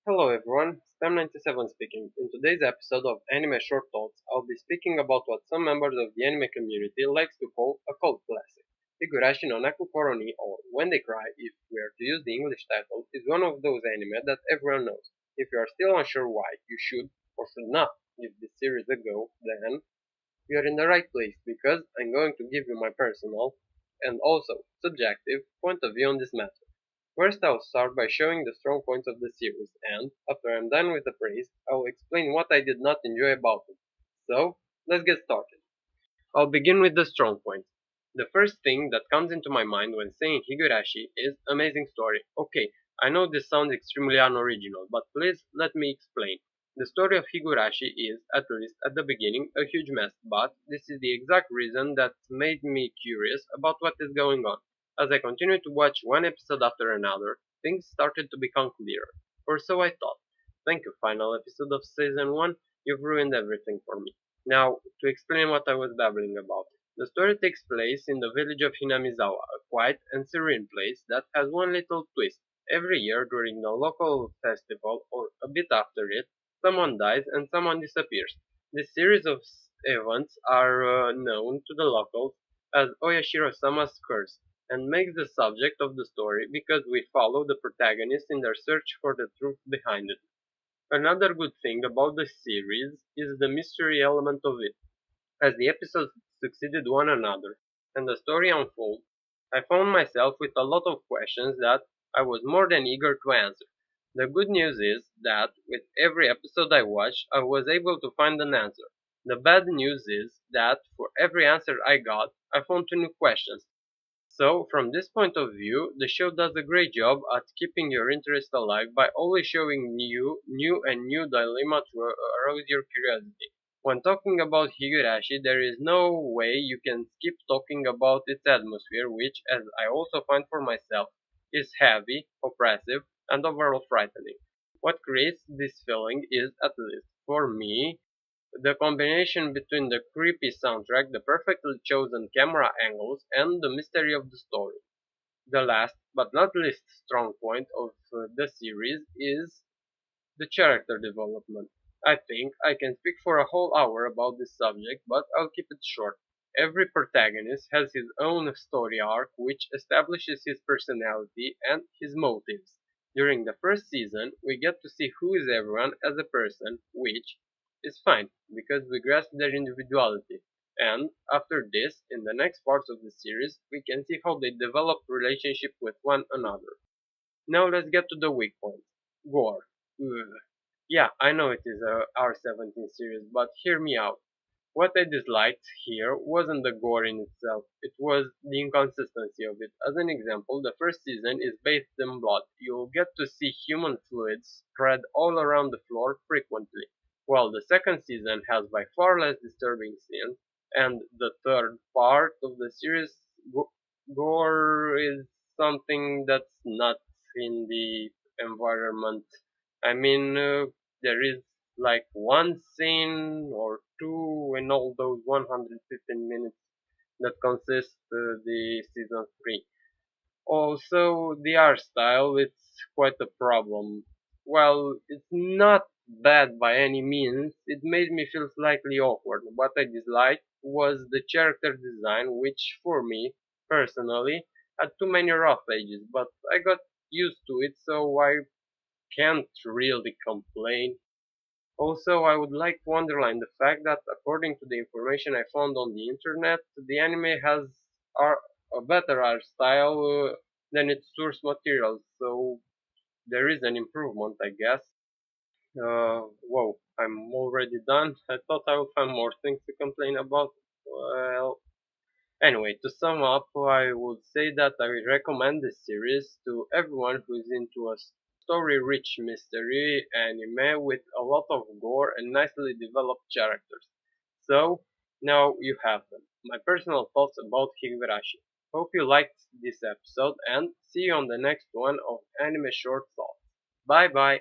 Hello everyone, Stem97 speaking. In today's episode of Anime Short Thoughts, I'll be speaking about what some members of the anime community likes to call a cult classic. Higurashi no Naku Koroni, or When They Cry, if we are to use the English title, is one of those anime that everyone knows. If you are still unsure why you should or should not give this series a go, then you are in the right place because I'm going to give you my personal and also subjective point of view on this matter. First, I'll start by showing the strong points of the series, and after I'm done with the praise, I'll explain what I did not enjoy about it. So, let's get started. I'll begin with the strong points. The first thing that comes into my mind when saying Higurashi is amazing story. Okay, I know this sounds extremely unoriginal, but please let me explain. The story of Higurashi is, at least at the beginning, a huge mess, but this is the exact reason that made me curious about what is going on. As I continued to watch one episode after another, things started to become clearer. Or so I thought. Thank you, final episode of season 1. You've ruined everything for me. Now, to explain what I was babbling about. The story takes place in the village of Hinamizawa, a quiet and serene place that has one little twist. Every year during the local festival, or a bit after it, someone dies and someone disappears. This series of events are known to the locals as Oyashiro-sama's curse, and makes the subject of the story because we follow the protagonist in their search for the truth behind it. Another good thing about the series is the mystery element of it. As the episodes succeeded one another and the story unfolded, I found myself with a lot of questions that I was more than eager to answer. The good news is that with every episode I watched, I was able to find an answer. The bad news is that for every answer I got, I found two new questions. So, from this point of view, the show does a great job at keeping your interest alive by always showing new dilemma to arouse your curiosity. When talking about Higurashi, there is no way you can skip talking about its atmosphere, which, as I also find for myself, is heavy, oppressive, and overall frightening. What creates this feeling is, at least for me, the combination between the creepy soundtrack, the perfectly chosen camera angles, and the mystery of the story. The last, but not least strong point of the series is the character development. I think I can speak for a whole hour about this subject, but I'll keep it short. Every protagonist has his own story arc which establishes his personality and his motives. During the first season, we get to see who is everyone as a person, which is fine because we grasp their individuality. And after this, in the next parts of the series, we can see how they develop relationship with one another. Now let's get to the weak points. Gore. Ugh. Yeah, I know it is a R17 series, but hear me out. What I disliked here wasn't the gore in itself, it was the inconsistency of it. As an example, the first season is bathed in blood. You'll get to see human fluids spread all around the floor frequently, while the second season has by far less disturbing scenes, and the third part of the series, gore is something that's not in the environment. I mean, there is like one scene or two in all those 115 minutes that consist the season 3. Also, the art style, it's quite a problem. While it's not bad by any means, it made me feel slightly awkward. What I disliked was the character design, which for me, personally, had too many rough edges, but I got used to it, so I can't really complain. Also, I would like to underline the fact that according to the information I found on the internet, the anime has art, a better art style than its source material, so there is an improvement, I guess. Whoa, I'm already done. I thought I would find more things to complain about. Well, anyway, to sum up, I would say that I would recommend this series to everyone who is into a story-rich mystery anime with a lot of gore and nicely developed characters. So, now you have them. My personal thoughts about Higurashi. Hope you liked this episode and see you on the next one of Anime Short Thoughts. Bye bye!